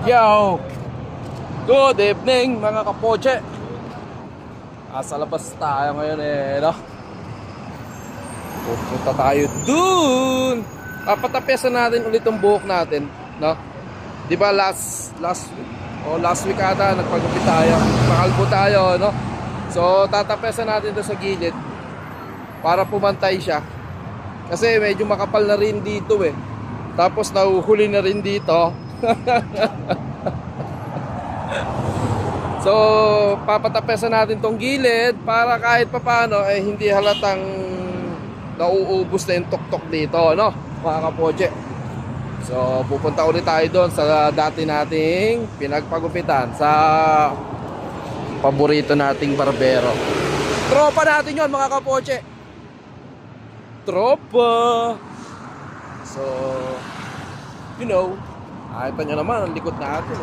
Yo! Good evening mga kapoche. Sa labas tayo ngayon no? Pupunta tayo dun. Papatapesan natin ulit ang buhok natin, no? Di ba last week ata nagpagupit tayo, makalbo tayo, no? So tatapesan natin doon sa gilid para pumantay siya. Kasi medyo makapal na rin dito Tapos nahuhuli na rin dito. So papatapesan natin tong gilid para kahit papano hindi halatang nauubos na yung tuktok dito, no, mga kapoche. So pupunta ulit tayo doon sa dati nating pinagpagupitan, sa paborito nating barbero. Tropa natin yon, mga kapoche. Tropa. So nakita nyo naman ang likod natin